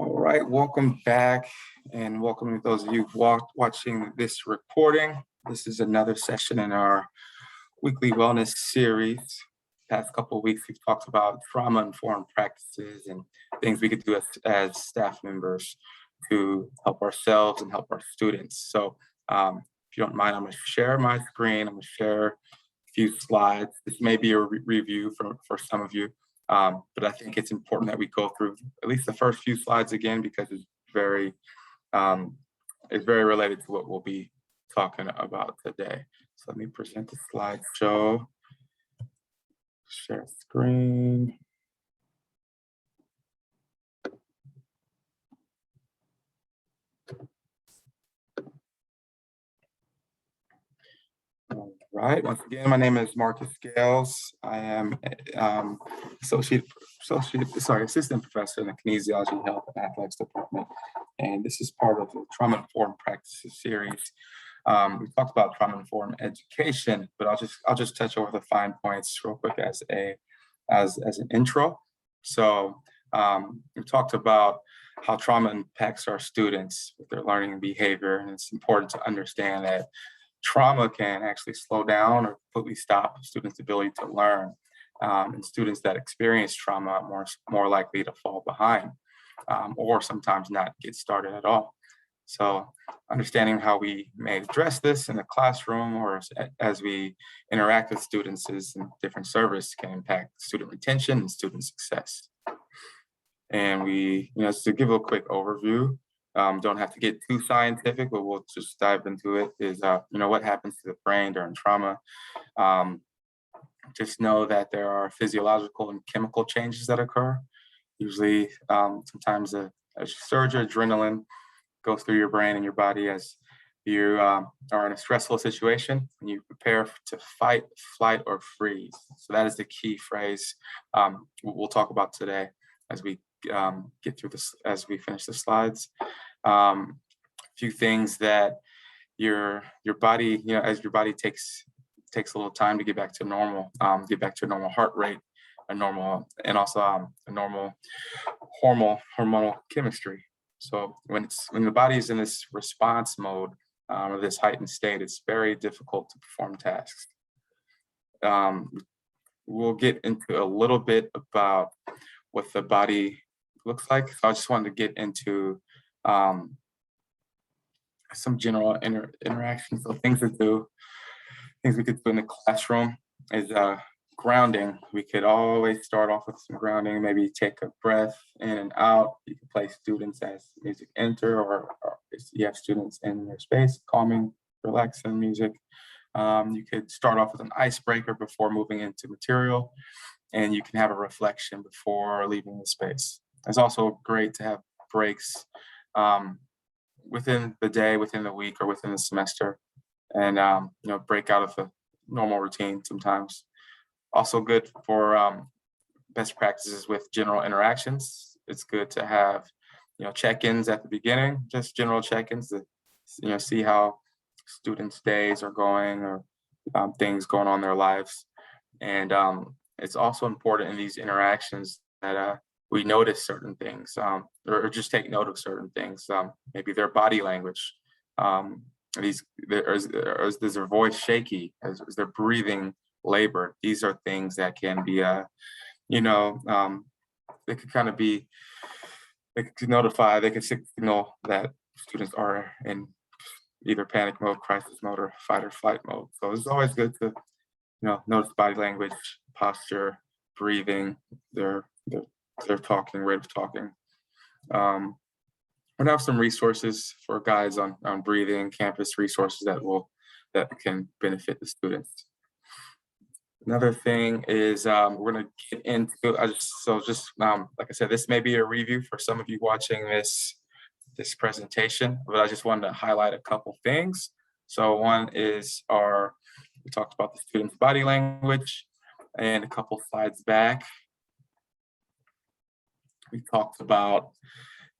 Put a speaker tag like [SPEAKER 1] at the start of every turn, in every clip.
[SPEAKER 1] All right, welcome back and welcome to those of you watching this recording. This is another session in our weekly wellness series. Past couple of weeks, we've talked about trauma-informed practices and things we could do as staff members to help ourselves and help our students. So if you don't mind, I'm gonna share my screen. I'm gonna share a few slides. This may be a review for some of you. But I think it's important that we go through at least the first few slides again because it's very related to what we'll be talking about today. So let me present the slideshow. Share screen. All right, once again, my name is Marques Gales. I am assistant professor in the kinesiology, health, and athletics department. And this is part of the trauma-informed practices series. We talked about trauma-informed education, but I'll just touch over the fine points real quick as an intro. So we talked about how trauma impacts our students with their learning and behavior, and it's important to understand that trauma can actually slow down or completely stop students' ability to learn. And students that experience trauma are more likely to fall behind or sometimes not get started at all. So understanding how we may address this in the classroom or as we interact with students in different services can impact student retention and student success. And just to give a quick overview, don't have to get too scientific, but we'll just dive into it, is what happens to the brain during trauma. Just know that there are physiological and chemical changes that occur. Usually, sometimes a surge of adrenaline goes through your brain and your body as you are in a stressful situation and you prepare to fight, flight, or freeze. So that is the key phrase we'll talk about today as we get through this, as we finish the slides. A few things that your body, as your body takes a little time to get back to normal, get back to a normal heart rate, a normal hormonal chemistry. So when the body is in this response mode or this heightened state, it's very difficult to perform tasks. We'll get into a little bit about what the body looks like. So I just wanted to get into some general interactions. So things we could do in the classroom is grounding. We could always start off with some grounding, maybe take a breath in and out. You can place students as music enter, or if you have students in your space, calming, relaxing music. You could start off with an icebreaker before moving into material, and you can have a reflection before leaving the space. It's also great to have breaks within the day, within the week, or within the semester, and break out of the normal routine sometimes. Also good for best practices with general interactions. It's good to have check-ins at the beginning, just general check-ins to see how students' days are going or things going on in their lives. And it's also important in these interactions that we notice certain things or just take note of certain things. Maybe their body language. Is their voice shaky? Is their breathing labored? These are things that can be, they could kind of be, they could signal that students are in either panic mode, crisis mode, or fight or flight mode. So it's always good to, notice body language, posture, breathing, their talking, rate of talking. We'll have some resources for guides on breathing, campus resources that can benefit the students. Another thing is we're going to get into, like I said, this may be a review for some of you watching this presentation, but I just wanted to highlight a couple things. So one is we talked about the student's body language, and a couple slides back, we talked about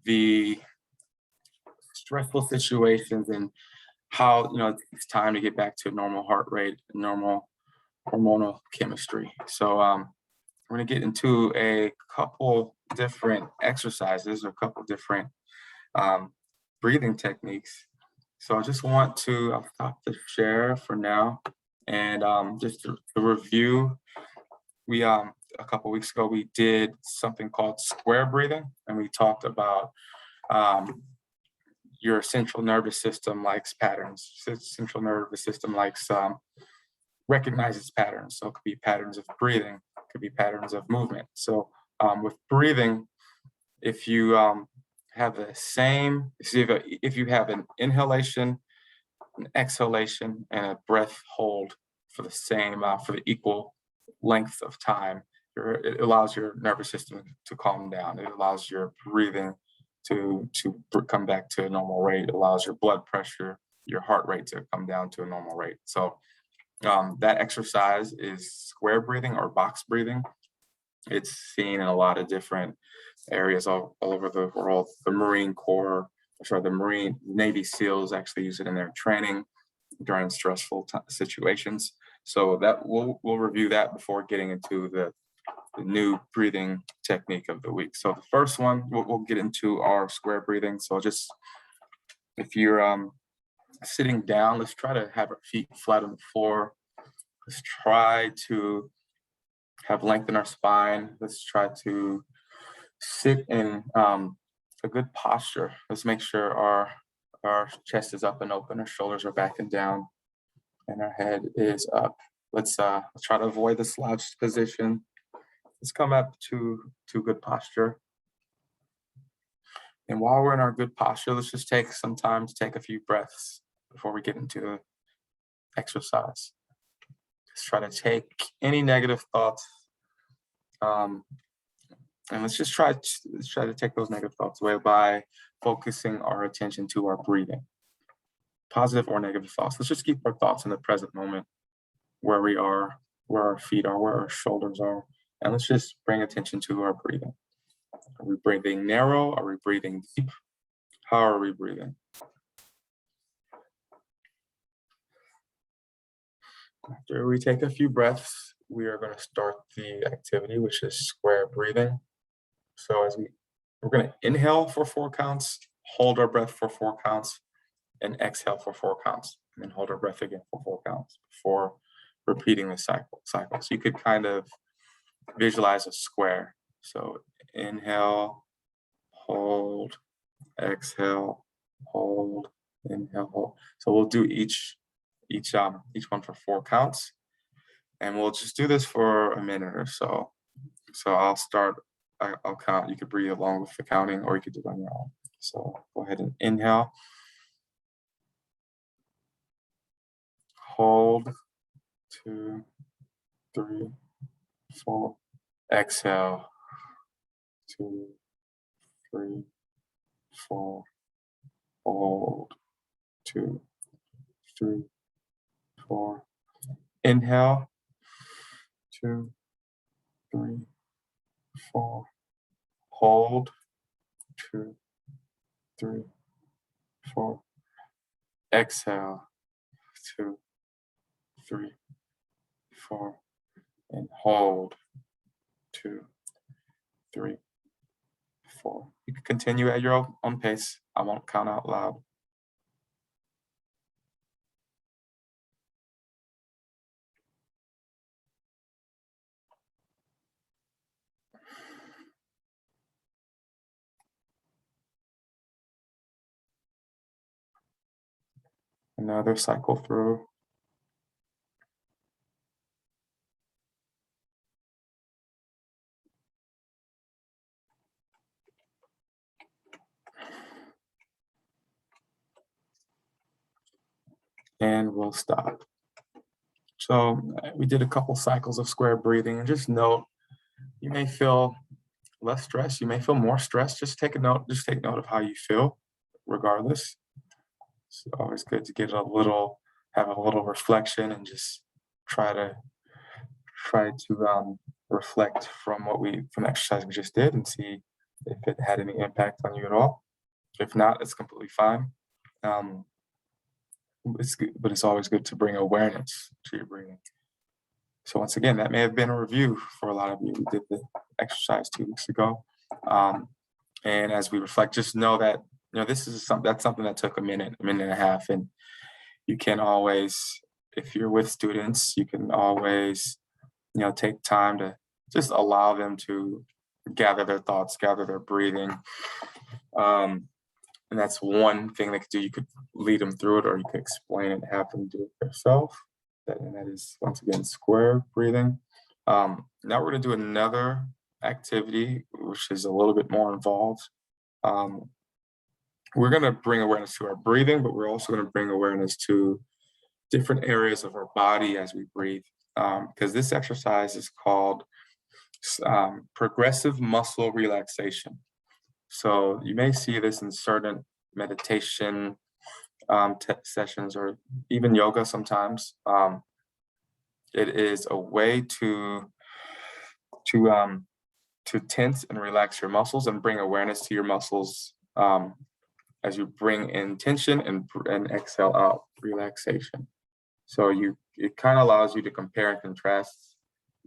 [SPEAKER 1] the stressful situations and how it takes time to get back to a normal heart rate, normal hormonal chemistry. So we're going to get into a couple different exercises or a couple different breathing techniques. So I just want to, I'll stop the share for now. And just to review, we a couple weeks ago, we did something called square breathing, and we talked about your central nervous system likes patterns. Central nervous system likes recognizes patterns. So it could be patterns of breathing, it could be patterns of movement. So with breathing, if you have the same, if you have an inhalation, an exhalation, and a breath hold for the same, for the equal length of time, it allows your nervous system to calm down. It allows your breathing to come back to a normal rate. It allows your blood pressure, your heart rate to come down to a normal rate. So that exercise is square breathing or box breathing. It's seen in a lot of different areas all over the world. The Marine Corps, the Marine Navy SEALs actually use it in their training during stressful situations. So that we'll review that before getting into the new breathing technique of the week. So the first one, we'll get into our square breathing. So just, if you're sitting down, let's try to have our feet flat on the floor. Let's try to have length in our spine. Let's try to sit in a good posture. Let's make sure our chest is up and open, our shoulders are back and down, and our head is up. Let's try to avoid the slouched position. Let's come up to good posture. And while we're in our good posture, let's just take some time to take a few breaths before we get into the exercise. Let's try to take any negative thoughts, and let's try to take those negative thoughts away by focusing our attention to our breathing. Positive or negative thoughts. Let's just keep our thoughts in the present moment, where we are, where our feet are, where our shoulders are, and let's just bring attention to our breathing. Are we breathing narrow? Are we breathing deep? How are we breathing? After we take a few breaths, we are going to start the activity, which is square breathing. So we're going to inhale for 4 counts, hold our breath for 4 counts, and exhale for 4 counts, and then hold our breath again for 4 counts before repeating the cycle. So you could kind of visualize a square. So inhale, hold, exhale, hold, inhale, hold. So we'll do each one for 4 counts, and we'll just do this for a minute or so. So I'll start. I'll count. You could breathe along with the counting, or you could do it on your own. So go ahead and inhale, hold, 2, 3, 4. Exhale, 2, 3, 4. Hold, 2, 3, 4. Inhale, 2, 3, 4. Hold, 2, 3, 4. Exhale, 2, 3, 4. And hold, 2, 3, 4. You can continue at your own pace. I won't count out loud. Another cycle through. And we'll stop. So we did a couple cycles of square breathing, and just note, you may feel less stress, you may feel more stress. Just take note of how you feel, regardless. It's always good to have a little reflection, and just try to reflect from the exercise we just did, and see if it had any impact on you at all. If not, it's completely fine. It's good, but it's always good to bring awareness to your breathing. So once again, that may have been a review for a lot of you. We did the exercise 2 weeks ago. And as we reflect, just know that, this is something that took a minute and a half. And you can always, if you're with students, you can always, take time to just allow them to gather their thoughts, gather their breathing. And that's one thing they could do. You could lead them through it, or you could explain it, have them do it yourself. And that is, once again, square breathing. Now we're going to do another activity, which is a little bit more involved. We're going to bring awareness to our breathing, but we're also going to bring awareness to different areas of our body as we breathe, because this exercise is called progressive muscle relaxation. So you may see this in certain meditation sessions, or even yoga sometimes. It is a way to tense and relax your muscles and bring awareness to your muscles as you bring in tension and exhale out relaxation. So it kind of allows you to compare and contrast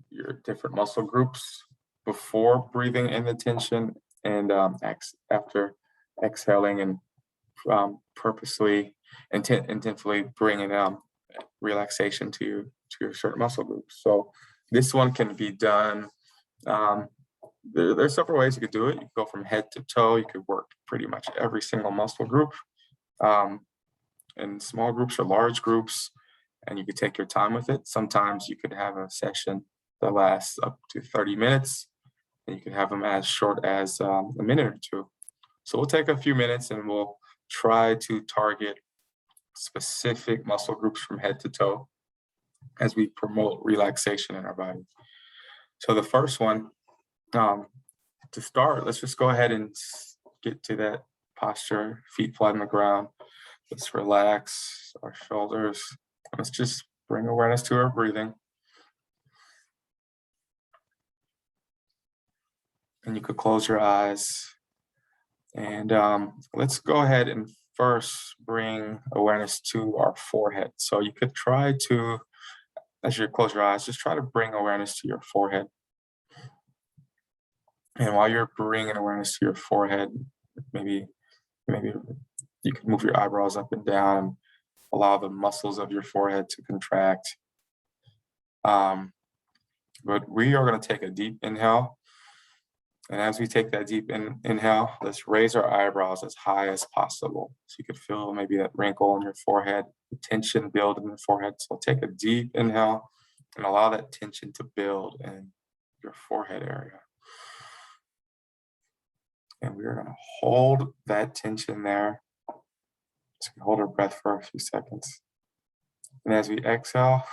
[SPEAKER 1] your different muscle groups before breathing in the tension, and after exhaling and purposely intentfully bringing relaxation to your certain muscle groups. So this one can be done. There's several ways you could do it. You could go from head to toe. You could work pretty much every single muscle group, in small groups or large groups, and you could take your time with it. Sometimes you could have a session that lasts up to 30 minutes, and you could have them as short as a minute or two. So we'll take a few minutes and we'll try to target specific muscle groups from head to toe as we promote relaxation in our body. So the first one, to start, let's just go ahead and get to that posture, feet flat on the ground. Let's relax our shoulders. Let's just bring awareness to our breathing. And you could close your eyes. And let's go ahead and first bring awareness to our forehead. So you could try to, as you close your eyes, just try to bring awareness to your forehead. And while you're bringing awareness to your forehead, maybe you can move your eyebrows up and down and allow the muscles of your forehead to contract. But we are going to take a deep inhale. And as we take that deep inhale, let's raise our eyebrows as high as possible. So you could feel maybe that wrinkle on your forehead, the tension build in your forehead. So take a deep inhale and allow that tension to build in your forehead area. And we're going to hold that tension there. So we hold our breath for a few seconds. And as we exhale,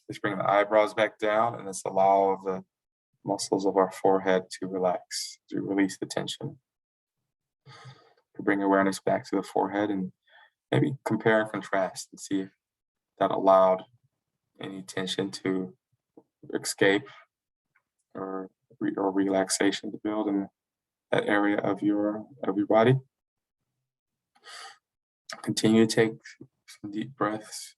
[SPEAKER 1] let's bring the eyebrows back down, and let's allow the muscles of our forehead to relax, to release the tension. To bring awareness back to the forehead and maybe compare and contrast and see if that allowed any tension to escape or relaxation to build in that area of your body. Continue to take some deep breaths.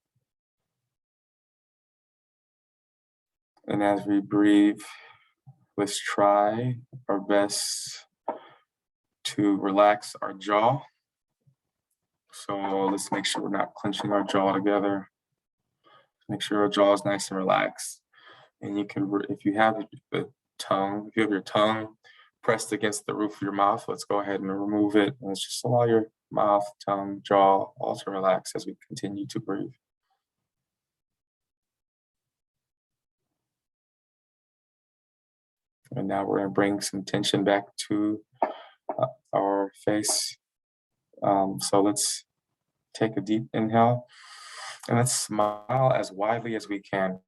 [SPEAKER 1] And as we breathe, let's try our best to relax our jaw. So let's make sure we're not clenching our jaw together. Make sure our jaw is nice and relaxed. And you can, if you have your tongue pressed against the roof of your mouth, let's go ahead and remove it. And let's just allow your mouth, tongue, jaw all to relax as we continue to breathe. And now we're going to bring some tension back to our face. So let's take a deep inhale and let's smile as widely as we can.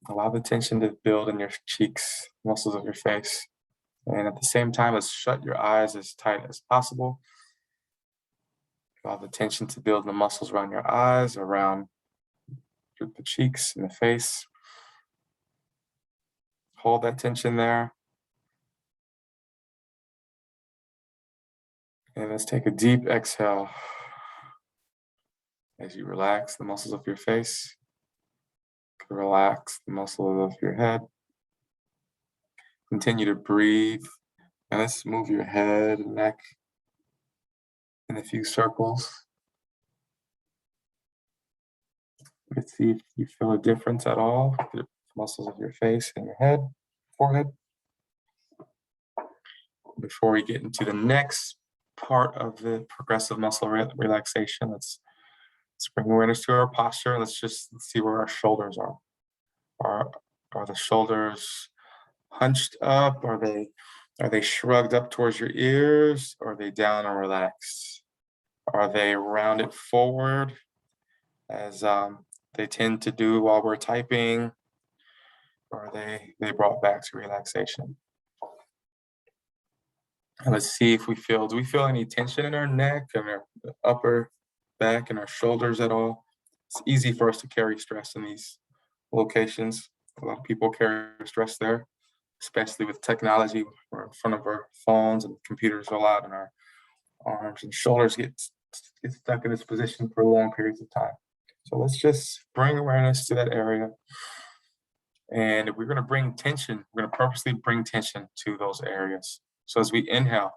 [SPEAKER 1] Allow the tension to build in your cheeks, muscles of your face. And at the same time, let's shut your eyes as tight as possible. Allow the tension to build in the muscles around your eyes, around the cheeks and the face. Hold that tension there. And let's take a deep exhale as you relax the muscles of your face. Relax the muscles of your head. Continue to breathe. And let's move your head and neck in a few circles. Let's see if you feel a difference at all. The muscles of your face and your head, forehead. Before we get into the next part of the progressive muscle relaxation, let's bring awareness to our posture. Let's see where our shoulders are. Are the shoulders hunched up? Are they shrugged up towards your ears? Or are they down and relaxed? Are they rounded forward as they tend to do while we're typing? Or are they brought back to relaxation? And let's see if do we feel any tension in our neck and our upper back and our shoulders at all? It's easy for us to carry stress in these locations. A lot of people carry stress there, especially with technology. We're in front of our phones and computers a lot, and our arms and shoulders get stuck in this position for long periods of time. So let's just bring awareness to that area. And we're going to bring tension. We're going to purposely bring tension to those areas. So as we inhale,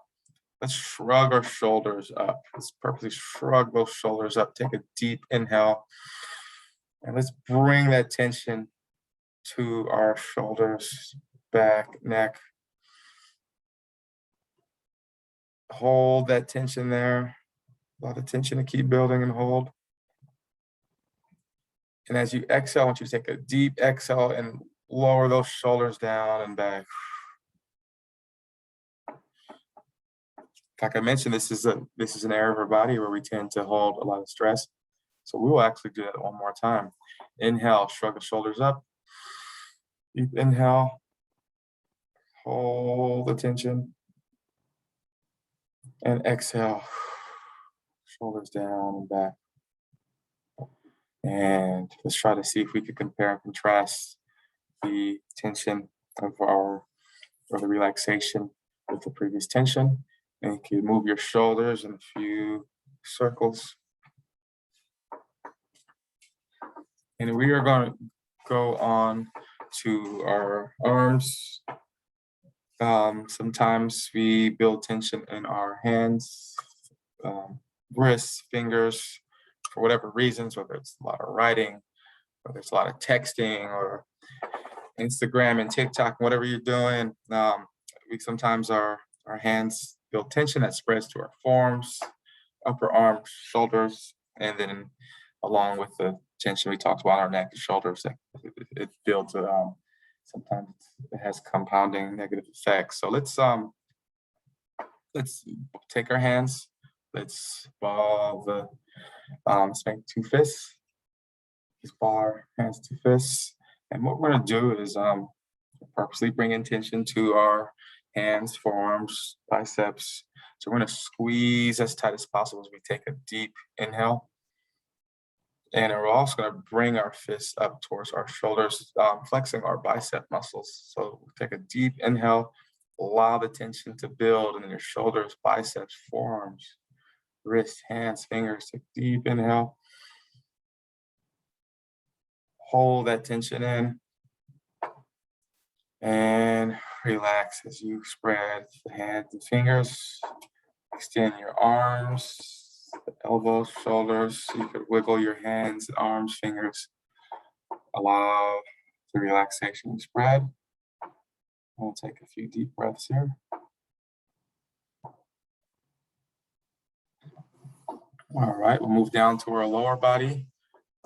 [SPEAKER 1] let's shrug our shoulders up. Let's purposely shrug those shoulders up. Take a deep inhale. And let's bring that tension to our shoulders, back, neck. Hold that tension there. A lot of tension to keep building and hold. And as you exhale, I want you to take a deep exhale and lower those shoulders down and back. Like I mentioned, this is an area of our body where we tend to hold a lot of stress. So we will actually do that one more time. Inhale, shrug the shoulders up. Deep inhale. Hold the tension. And exhale. Shoulders down and back. And let's try to see if we can compare and contrast the tension of the relaxation with the previous tension. And you can move your shoulders in a few circles. And we are going to go on to our arms. Sometimes we build tension in our hands, wrists, fingers, for whatever reasons, whether it's a lot of writing, whether it's a lot of texting or Instagram and TikTok, whatever you're doing. We sometimes our hands build tension that spreads to our forearms, upper arms, shoulders, and then along with the tension we talked about, our neck and shoulders, it builds. Sometimes it has compounding negative effects. So let's take our hands. Let's ball let's make two fists. Just ball our hands to fists. And what we're gonna do is purposely bring intention to our hands, forearms, biceps. So we're gonna squeeze as tight as possible as we take a deep inhale. And we're also gonna bring our fists up towards our shoulders, flexing our bicep muscles. So take a deep inhale, allow the tension to build in your shoulders, biceps, forearms, wrists, hands, fingers. Take a deep inhale. Hold that tension in. And relax as you spread the hands and fingers. Extend your arms, the elbows, shoulders. You could wiggle your hands, arms, fingers. Allow the relaxation to spread. We'll take a few deep breaths here. All right, we'll move down to our lower body.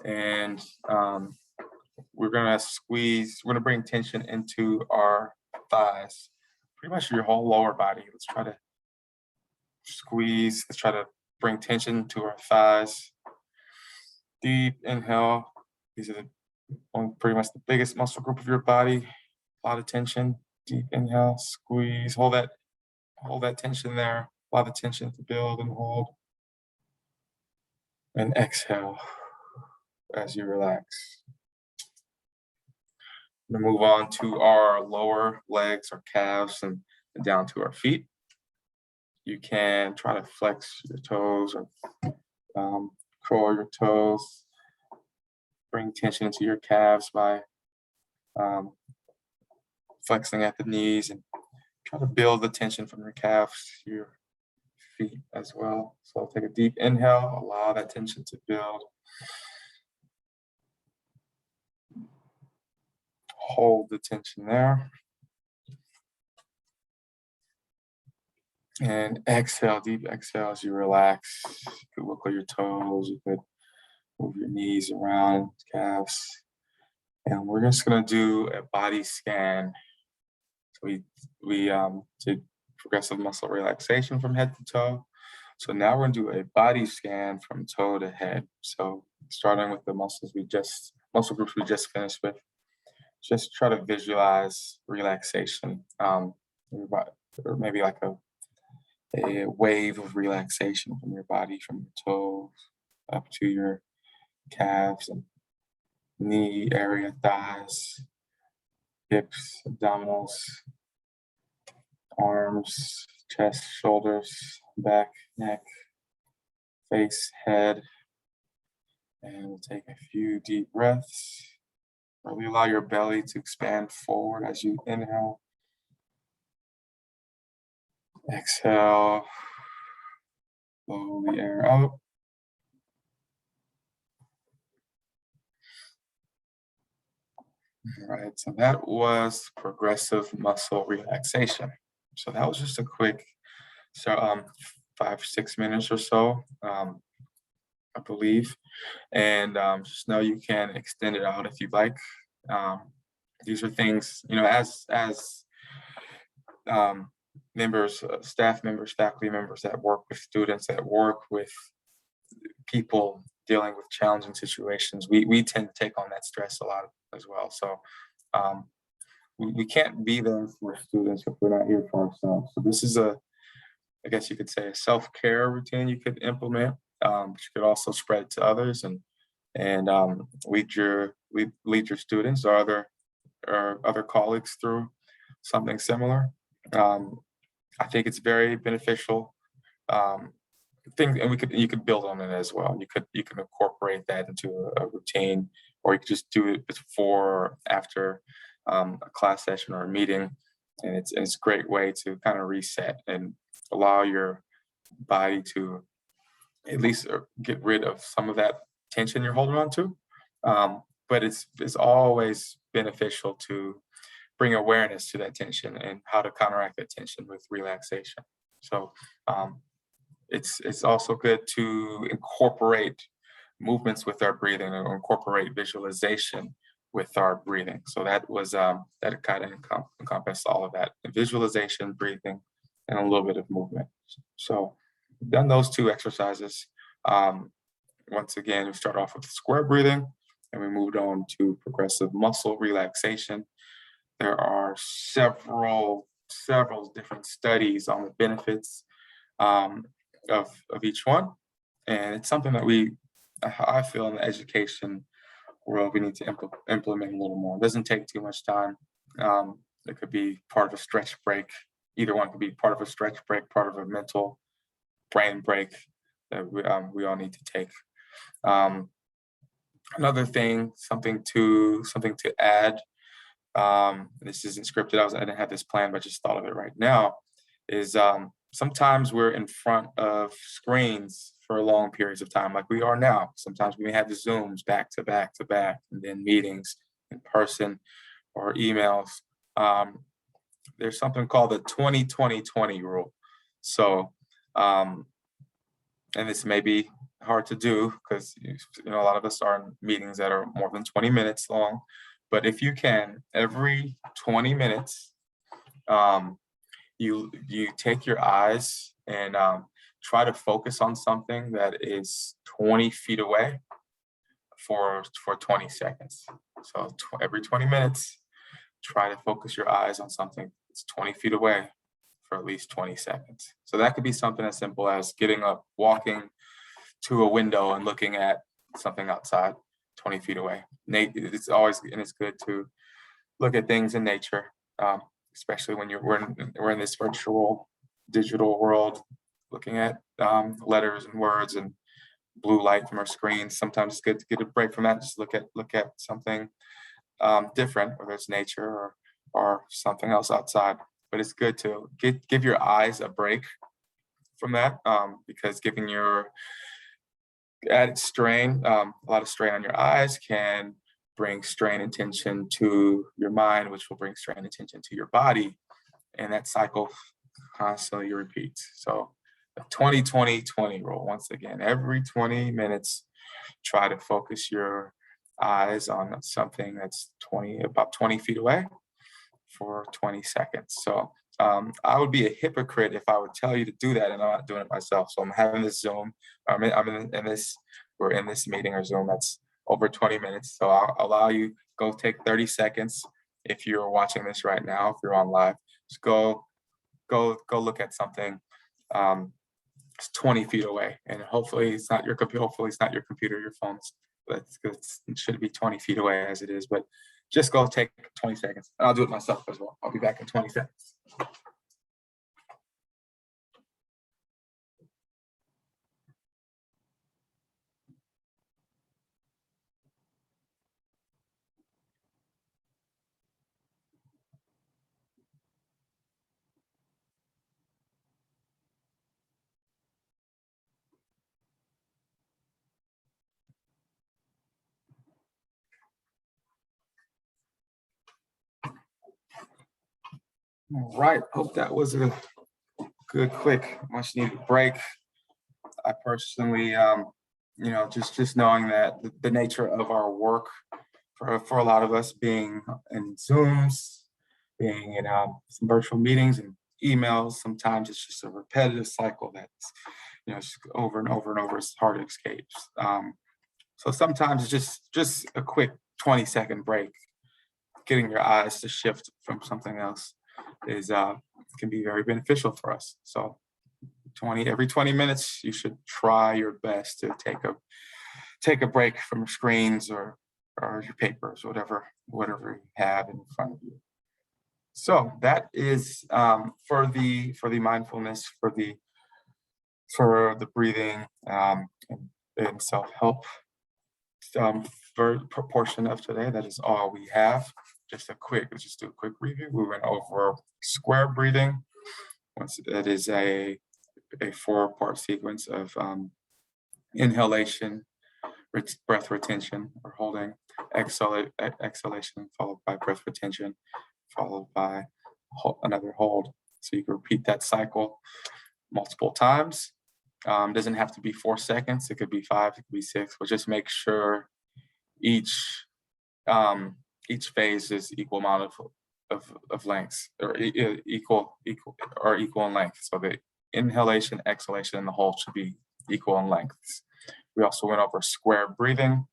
[SPEAKER 1] And we're gonna bring tension into our thighs, pretty much your whole lower body. Let's try to squeeze, let's try to bring tension to our thighs. Deep inhale. These are pretty much the biggest muscle group of your body. A lot of tension. Deep inhale, squeeze, hold that tension there. Allow the tension to build and hold. And exhale as you relax. We're gonna move on to our lower legs, our calves, and down to our feet. You can try to flex your toes or curl your toes. Bring tension into your calves by flexing at the knees, and try to build the tension from your calves to your feet as well. So take a deep inhale, allow that tension to build. Hold the tension there. And exhale, deep exhale as you relax. You could wiggle your toes, you could move your knees around, calves. And we're just gonna do a body scan. So we did progressive muscle relaxation from head to toe. So now we're gonna do a body scan from toe to head. So starting with the muscle groups we just finished with, just try to visualize relaxation, or maybe like a wave of relaxation from your body, from your toes up to your calves and knee area, thighs, hips, abdominals, arms, chest, shoulders, back, neck, face, head. And we'll take a few deep breaths. Really allow your belly to expand forward as you inhale. Exhale, blow the air out. All right, so that was progressive muscle relaxation. So that was just a quick, 5-6 minutes or so, I believe. And just know you can extend it out if you'd like. These are things, as members, staff members, faculty members that work with students, that work with people dealing with challenging situations, we tend to take on that stress a lot as well. So we can't be there for students if we're not here for ourselves. So this is I guess you could say, a self-care routine you could implement, but you could also spread it to others and lead your students or other colleagues through something similar. I think it's very beneficial thing, and you could build on it as well. You can incorporate that into a routine, or you could just do it before or after a class session or a meeting, and it's a great way to kind of reset and allow your body to at least get rid of some of that tension you're holding on to. But it's always beneficial to bring awareness to that tension and how to counteract that tension with relaxation. So it's also good to incorporate movements with our breathing, or incorporate visualization with our breathing. So that kind of encompassed all of that: visualization, breathing, and a little bit of movement. So we've done those two exercises. Once again, we start off with square breathing, and we moved on to progressive muscle relaxation. There are several different studies on the benefits of each one, and it's something that I feel in the education world we need to implement a little more. It doesn't take too much time. It could be part of a stretch break. Either one could be part of a stretch break, part of a mental brain break that we all need to take. Another thing, something to add. This isn't scripted. I didn't have this planned, but I just thought of it right now. Is sometimes we're in front of screens for long periods of time, like we are now. Sometimes we may have the Zooms back to back to back, and then meetings in person or emails. There's something called the 20-20-20 rule. So, and this may be hard to do because a lot of us are in meetings that are more than 20 minutes long. But if you can, every 20 minutes, you take your eyes and try to focus on something that is 20 feet away for 20 seconds. So every 20 minutes, try to focus your eyes on something that's 20 feet away for at least 20 seconds. So that could be something as simple as getting up, walking to a window and looking at something outside 20 feet away. It's good to look at things in nature, especially when we're in this virtual digital world, looking at letters and words and blue light from our screens. Sometimes it's good to get a break from that. Just look at something different, whether it's nature something else outside. But it's good to give your eyes a break from that, because giving your added strain, a lot of strain on your eyes can bring strain and tension to your mind, which will bring strain and tension to your body. And that cycle constantly repeats. So the 20-20-20 rule, once again, every 20 minutes, try to focus your eyes on something that's about 20 feet away for 20 seconds. So I would be a hypocrite if I would tell you to do that and I'm not doing it myself. So I'm having this Zoom, we're in this meeting or Zoom that's over 20 minutes. So I'll allow you, go take 30 seconds. If you're watching this right now, if you're on live, just go look at something. It's 20 feet away, and hopefully it's not your computer. Hopefully it's not your computer, your phone. It should be 20 feet away as it is, but just go take 20 seconds. And I'll do it myself as well. I'll be back in 20 seconds. All right, hope that was a good, quick, much needed break. I personally, just knowing that the nature of our work for a lot of us being in Zooms, being in some virtual meetings and emails, sometimes it's just a repetitive cycle that's, just over and over and over. It's hard to escape. So sometimes it's just a quick 20-second break, getting your eyes to shift from something else can be very beneficial for us. So every 20 minutes, you should try your best to take a break from screens or your papers, whatever you have in front of you. So that is for the mindfulness, for the breathing and self-help portion of today. That is all we have. Let's do a quick review. We went over square breathing. It is a 4-part sequence of inhalation, breath retention or holding, exhalation followed by breath retention, followed by another hold. So you can repeat that cycle multiple times. Doesn't have to be 4 seconds. It could be 5, it could be 6, but just make sure each phase is equal amount of lengths, or equal in length. So the inhalation, exhalation, and the hold should be equal in lengths. We also went over square breathing.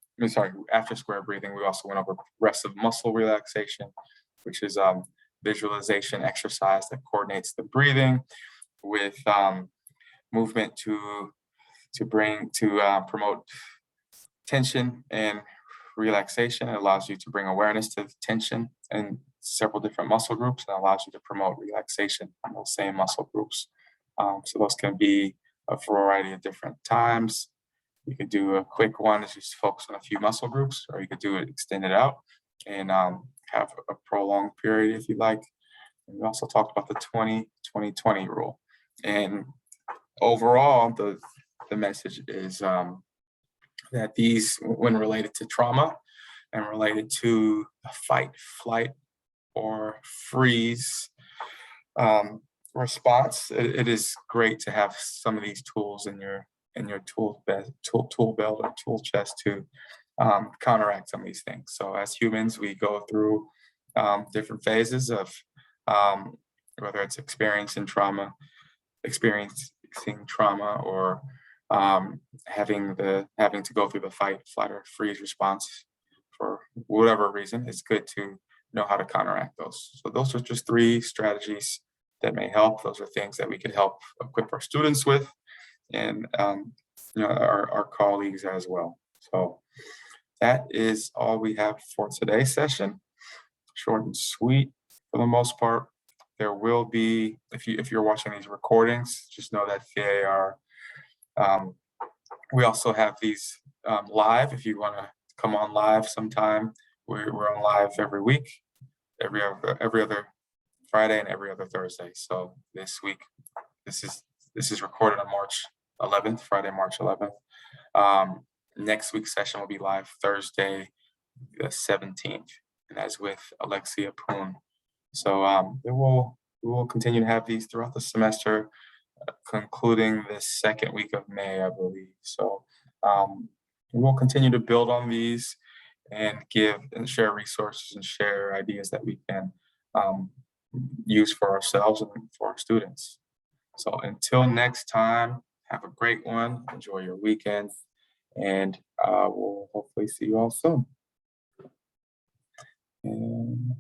[SPEAKER 1] After square breathing, we also went over rest of muscle relaxation, which is visualization exercise that coordinates the breathing with movement to promote tension and relaxation. It allows you to bring awareness to the tension in several different muscle groups and allows you to promote relaxation on those same muscle groups. So those can be a variety of different times. You could do a quick one that's just focus on a few muscle groups, or you could do it extended out and have a prolonged period if you like. And we also talked about the 20-20-20 rule. And overall, the message is that these, when related to trauma and related to a fight, flight, or freeze response, it is great to have some of these tools in your tool belt or tool chest to counteract some of these things. So as humans, we go through different phases of whether it's experiencing trauma or having to go through the fight, flight, or freeze response for whatever reason. It's good to know how to counteract those. So those are just 3 strategies that may help. Those are things that we could help equip our students with and our colleagues as well. So that is all we have for today's session. Short and sweet for the most part. There will be, if you're watching these recordings, just know that they are, we also have these live. If you want to come on live sometime, we're on live every week every other Friday and every other Thursday. So this week, this is recorded on March 11th, Friday, March 11th. Next week's session will be live Thursday, the 17th, and that's with Alexia Poon. So we will continue to have these throughout the semester, concluding the second week of May, I believe. So we will continue to build on these and give and share resources and share ideas that we can use for ourselves and for our students. So until next time, have a great one. Enjoy your weekend, and we'll hopefully see you all soon. And